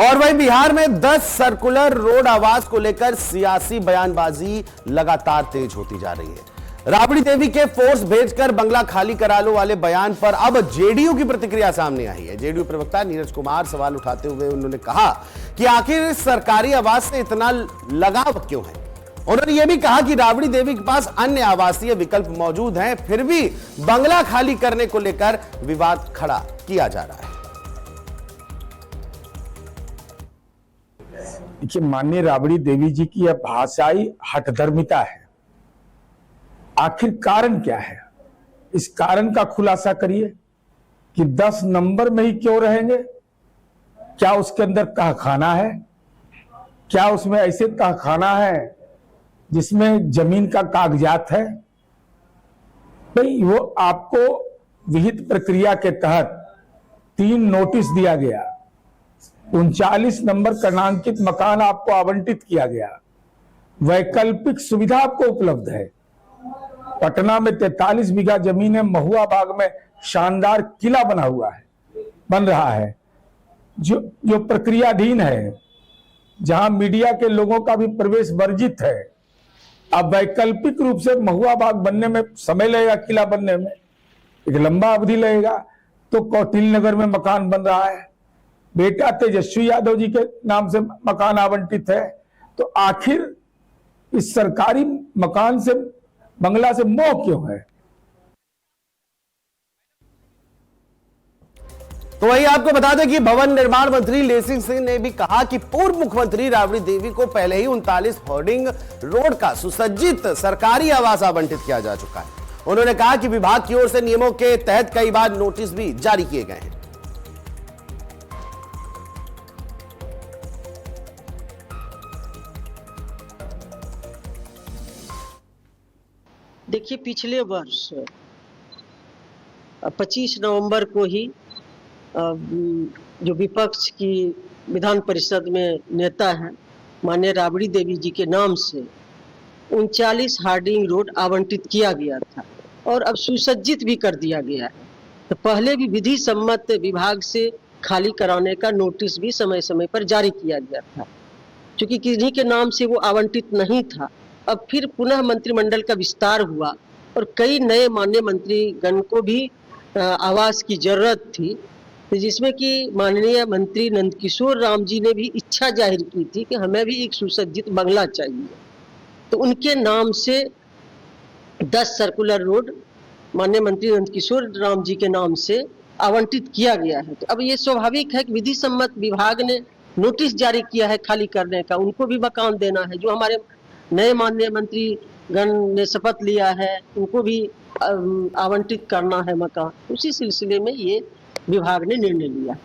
और वहीं बिहार में 10 सर्कुलर रोड आवास को लेकर सियासी बयानबाजी लगातार तेज होती जा रही है। राबड़ी देवी के फोर्स भेजकर बंगला खाली करा लो वाले बयान पर अब जेडीयू की प्रतिक्रिया सामने आई है। जेडीयू प्रवक्ता नीरज कुमार सवाल उठाते हुए उन्होंने कहा कि आखिर सरकारी आवास से इतना लगाव क्यों है। उन्होंने यह भी कहा कि राबड़ी देवी के पास अन्य आवासीय विकल्प मौजूद हैं, फिर भी बंगला खाली करने को लेकर विवाद खड़ा किया जा रहा है। देखिए, माननीय राबड़ी देवी जी की यह भाषाई हठधर्मिता है। आखिर कारण क्या है? इस कारण का खुलासा करिए कि 10 नंबर में ही क्यों रहेंगे। क्या उसके अंदर तहखाना है? क्या उसमें ऐसे तहखाना है जिसमें जमीन का कागजात है? नहीं, वो आपको विहित प्रक्रिया के तहत 3 नोटिस दिया गया, 39 नंबर क्रमांकित मकान आपको आवंटित किया गया, वैकल्पिक सुविधा आपको उपलब्ध है। पटना में 43 बीघा जमीन है, महुआ बाग में शानदार किला बन रहा है, जो प्रक्रियाधीन है, जहां मीडिया के लोगों का भी प्रवेश वर्जित है। अब वैकल्पिक रूप से महुआ बाग बनने में समय लगेगा, किला बनने में एक लंबा अवधि लगेगा। तो कौटिल्य नगर में मकान बन रहा है, बेटा तेजस्वी यादव जी के नाम से मकान आवंटित है। तो आखिर इस सरकारी मकान से, बंगला से मोह क्यों है? तो वही आपको बता दें कि भवन निर्माण मंत्री लेसिंग सिंह ने भी कहा कि पूर्व मुख्यमंत्री राबड़ी देवी को पहले ही 39 होर्डिंग रोड का सुसज्जित सरकारी आवास आवंटित किया जा चुका है। उन्होंने कहा कि विभाग की ओर से नियमों के तहत कई बार नोटिस भी जारी किए गए हैं। देखिए, पिछले वर्ष 25 नवंबर को ही जो विपक्ष की विधान परिषद में नेता हैं माननीय राबड़ी देवी जी के नाम से 39 हार्डिंग रोड आवंटित किया गया था और अब सुसज्जित भी कर दिया गया है। तो पहले भी विधि सम्मत विभाग से खाली कराने का नोटिस भी समय समय पर जारी किया गया था। क्योंकि किन्हीं के नाम से वो आवंटित नहीं था, अब फिर पुनः मंत्रिमंडल का विस्तार हुआ और कई नए माननीय मंत्रीगण को भी आवास की जरूरत थी, जिसमें कि माननीय मंत्री नंदकिशोर राम जी ने भी इच्छा जाहिर की थी कि हमें भी एक सुसज्जित बंगला चाहिए। तो उनके नाम से 10 सर्कुलर रोड माननीय मंत्री नंदकिशोर राम जी के नाम से आवंटित किया गया है। तो अब ये स्वाभाविक है कि विधि सम्मत विभाग ने नोटिस जारी किया है खाली करने का, उनको भी मकान देना है। जो हमारे नए माननीय मंत्री गण ने शपथ लिया है, उनको भी आवंटित करना है मकान। उसी सिलसिले में ये विभाग ने निर्णय लिया।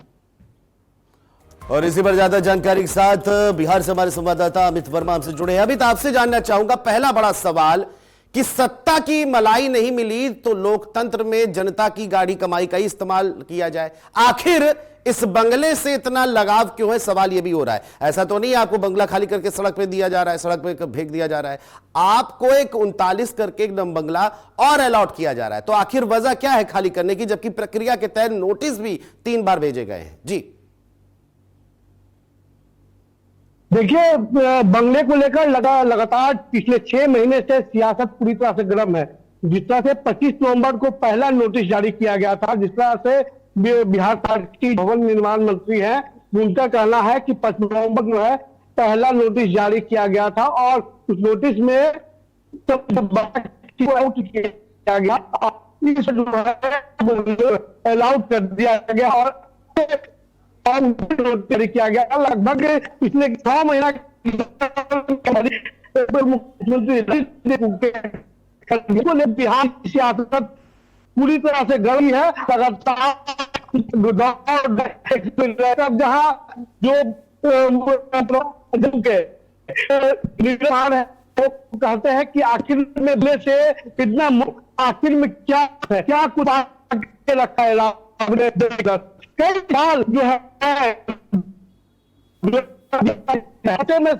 और इसी पर ज्यादा जानकारी के साथ बिहार से हमारे संवाददाता अमित वर्मा हमसे जुड़े हैं। अमित, आपसे जानना चाहूंगा, पहला बड़ा सवाल कि सत्ता की मलाई नहीं मिली तो लोकतंत्र में जनता की गाढ़ी कमाई का ही इस्तेमाल किया जाए। आखिर इस बंगले से इतना लगाव क्यों है? सवाल यह भी हो रहा है। ऐसा तो नहीं आपको बंगला खाली करके सड़क पे दिया जा रहा है, सड़क पे फेंक दिया जा रहा है, आपको एक 39 करके एकदम बंगला और अलॉट किया जा रहा है। तो आखिर वजह क्या है खाली करने की, जबकि प्रक्रिया के तहत नोटिस भी 3 बार भेजे गए हैं? जी देखिए, बंगले को लेकर लगातार पिछले 6 महीने से सियासत पूरी तरह से गर्म है। जिस तरह से 25 नवंबर को पहला नोटिस जारी किया गया था, जिस तरह से बिहार की भवन निर्माण मंत्री हैं, उनका कहना है कि 25 नवंबर जो है पहला नोटिस जारी किया गया था और उस नोटिस में किया गया अलाउड कर दिया गया और जारी किया गया। लगभग पिछले 6 महीना मुख्यमंत्री बिहार की सियासत पूरी तरह से गर्म है। लगातार जहां जो निर्माण है वो कहते हैं कि आखिर में से इतना आखिर में क्या है, क्या कुछ आगे रखा है। कई साल जो है में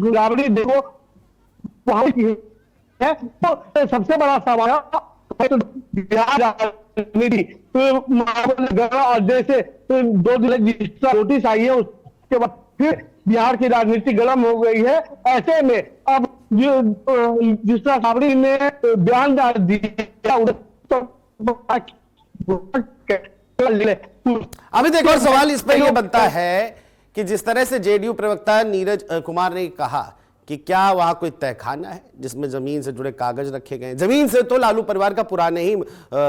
राबड़ी देखो वहां है। तो सबसे बड़ा सवाल बिहार राजनीति और जैसे 2 दिन जिस नोटिस आई है उसके बाद फिर बिहार की राजनीति गर्म हो गई है। ऐसे में अब जिस तरह राबड़ी ने बयान दिया अमित, एक और सवाल इस पर यह बनता है कि जिस तरह से जेडीयू प्रवक्ता नीरज कुमार ने कहा कि क्या वहां कोई तहखाना है जिसमें जमीन से जुड़े कागज रखे गए हैं। जमीन से तो लालू परिवार का पुराने ही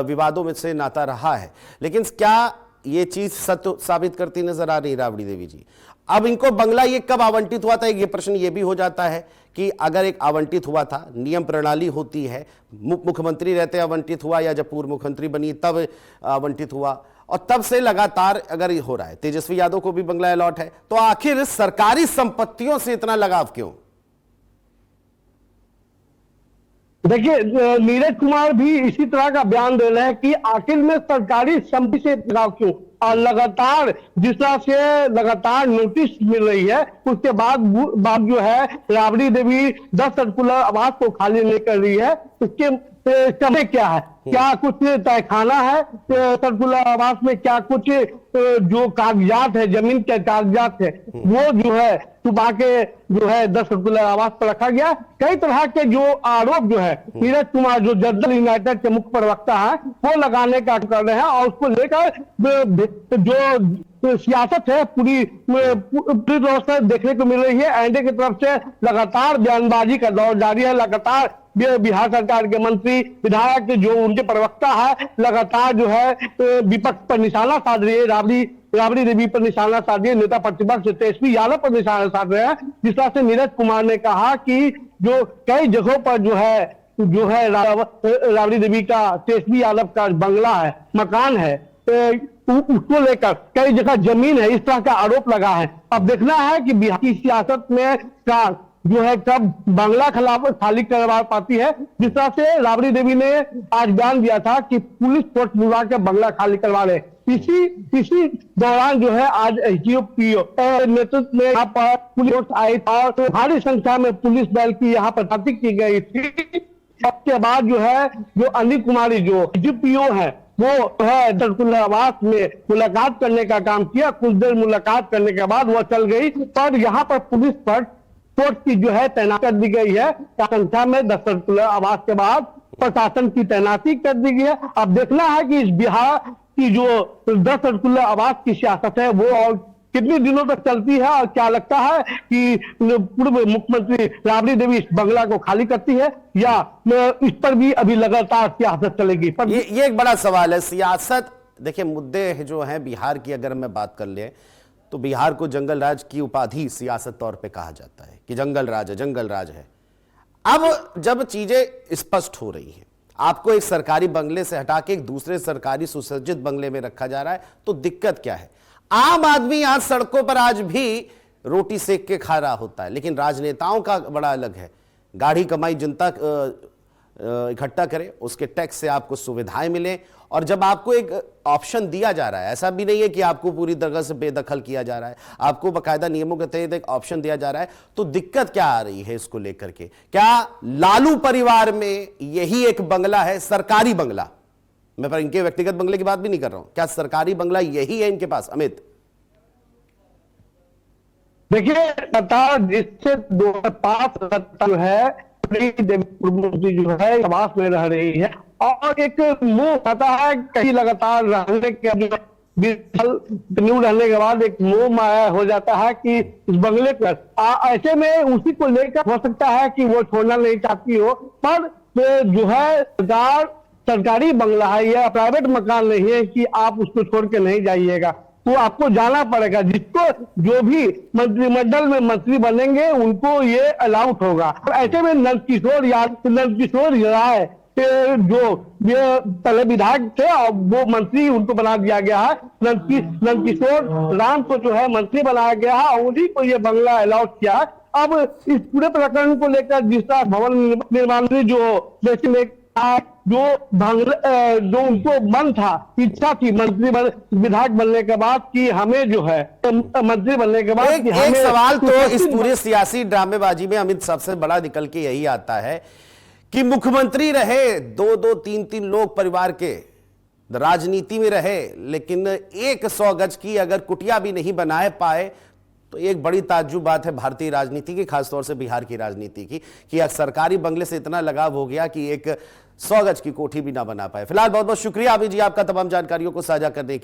विवादों में से नाता रहा है, लेकिन क्या ये चीज सत्य साबित करती नजर आ रही राबड़ी देवी जी? अब इनको बंगला ये कब आवंटित हुआ था, ये प्रश्न ये भी हो जाता है कि अगर एक आवंटित हुआ था, नियम प्रणाली होती है, मुख्यमंत्री रहते आवंटित हुआ या जब पूर्व मुख्यमंत्री बनी तब आवंटित हुआ, और तब से लगातार अगर ये हो रहा है, तेजस्वी यादव को भी बंगला अलॉट है, तो आखिर सरकारी संपत्तियों से इतना लगाव क्यों? देखिए, नीरज कुमार भी इसी तरह का बयान दे रहे हैं कि आखिर में सरकारी संपत्ति से लगाव क्यों। और लगातार जिस तरह से लगातार नोटिस मिल रही है, उसके बाद जो है राबड़ी देवी 10 सर्कुलर आवास को खाली नहीं कर रही है। उसके समय क्या है, क्या कुछ तहखाना है सर्कुलर आवास में, क्या कुछ जो कागजात है, जमीन के कागजात है, वो जो है छुपा के जो है 10 सर्कुलर आवास पर रखा गया। कई तरह के जो आरोप जो है नीरज कुमार जो जनता यूनाइटेड के मुख्य प्रवक्ता है वो लगाने का कर रहे हैं, और उसको लेकर जो सियासत है पूरी तौर से देखने को मिल रही है। एनडीए की तरफ से लगातार बयानबाजी का दौर जारी है। लगातार बिहार सरकार के मंत्री विधायक जो उनके प्रवक्ता है लगातार जो है विपक्ष पर निशाना साध रही है, राबड़ी देवी पर निशाना साध रही है, नेता प्रतिपक्ष तेजस्वी यादव पर निशाना साध रहे हैं। जिस तरह से नीरज कुमार ने कहा कि जो कई जगहों पर जो है राबड़ी देवी का, तेजस्वी यादव का बंगला है, मकान है, उसको लेकर कई जगह जमीन है, इस तरह का आरोप लगा है। अब देखना है कि बिहार की सियासत में जो है कब बांग्ला खाली करवा पाती है। जिस तरह से राबड़ी देवी ने आज बयान दिया था कि पुलिस फोर्स बुला के बंगला खाली करवा रहे, इसी दौरान जो है आज एसडीओ नेतृत्व में यहाँ पर पुलिस आई और भारी संख्या में पुलिस बल की यहाँ पर तैनाती की गई थी। उसके बाद जो है जो अनिल कुमारी जो एसडीपीओ है वो है सर्कुलर आवास में मुलाकात करने का काम किया। कुछ देर मुलाकात करने के बाद वो चल गई, पर यहाँ पर पुलिस पर फोर्स की जो है तैनाती कर दी गई है। संख्या में 10 सर्कुलर आवास के बाद प्रशासन की तैनाती कर दी गई है। अब देखना है कि इस बिहार की जो 10 सर्कुलर आवास की सियासत है वो और कितने दिनों तक चलती है, और क्या लगता है कि पूर्व मुख्यमंत्री राबड़ी देवी इस बंगला को खाली करती है या इस पर भी अभी लगातार सियासत चलेगी। पर ये एक बड़ा सवाल है सियासत। देखिए, मुद्दे जो हैं बिहार की अगर मैं बात कर ले तो बिहार को जंगल राज की उपाधि सियासत तौर पे कहा जाता है कि जंगल राज है, जंगल राज है। अब जब चीजें स्पष्ट हो रही हैं, आपको एक सरकारी बंगले से हटा के एक दूसरे सरकारी सुसज्जित बंगले में रखा जा रहा है, तो दिक्कत क्या है? आम आदमी आज सड़कों पर आज भी रोटी सेक के खा रहा होता है, लेकिन राजनेताओं का बड़ा अलग है। गाढ़ी कमाई जनता इकट्ठा करे, उसके टैक्स से आपको सुविधाएं मिले, और जब आपको एक ऑप्शन दिया जा रहा है, ऐसा भी नहीं है कि आपको पूरी तरह से बेदखल किया जा रहा है, आपको बाकायदा नियमों के तहत एक ऑप्शन दिया जा रहा है, तो दिक्कत क्या आ रही है इसको लेकर के? क्या लालू परिवार में यही एक बंगला है, सरकारी बंगला? मैं पर इनके व्यक्तिगत बंगले की बात भी नहीं कर रहा हूं, क्या सरकारी बंगला यही है इनके पास? अमित, देखिए, जिससे 2005 जो है जो है आवास में रह रही है, और एक मोह आता है कहीं लगातार रहने के रहने के बाद एक मोह माया हो जाता है कि इस बंगले पर ऐसे में उसी को लेकर हो सकता है कि वो छोड़ना नहीं चाहती हो, पर जो है सरकारी बंगला है, यह प्राइवेट मकान नहीं है कि आप उसको छोड़ के नहीं जाइएगा, तो आपको जाना पड़ेगा। जिसको जो भी मंत्रिमंडल में मंत्री बनेंगे उनको ये अलाउड होगा। ऐसे में नंदकिशोर राय जो ये पहले विधायक थे और वो मंत्री उनको बना दिया गया है, नंदकिशोर राम को जो है मंत्री बनाया गया है और उन्हीं को ये बंगला अलाउड किया है। अब इस पूरे प्रकरण को लेकर जिस तरह भवन निर्माण जो उनको मन था, इच्छा थी विधायक बनने के बाद कि हमें जो है मंत्री बनने के बाद एक सवाल तो इस पूरे सियासी ड्रामेबाजी में अमित सबसे बड़ा निकल के यही आता है कि मुख्यमंत्री रहे, दो दो तीन तीन लोग परिवार के राजनीति में रहे, लेकिन 100 गज की अगर कुटिया भी नहीं बना पाए तो एक बड़ी ताज्जुब बात है भारतीय राजनीति की, खासतौर से बिहार की राजनीति की, कि सरकारी बंगले से इतना लगाव हो गया कि एक 100 गज की कोठी भी ना बना पाए। फिलहाल बहुत बहुत शुक्रिया अभी जी आपका तमाम जानकारियों को साझा करने के लिए।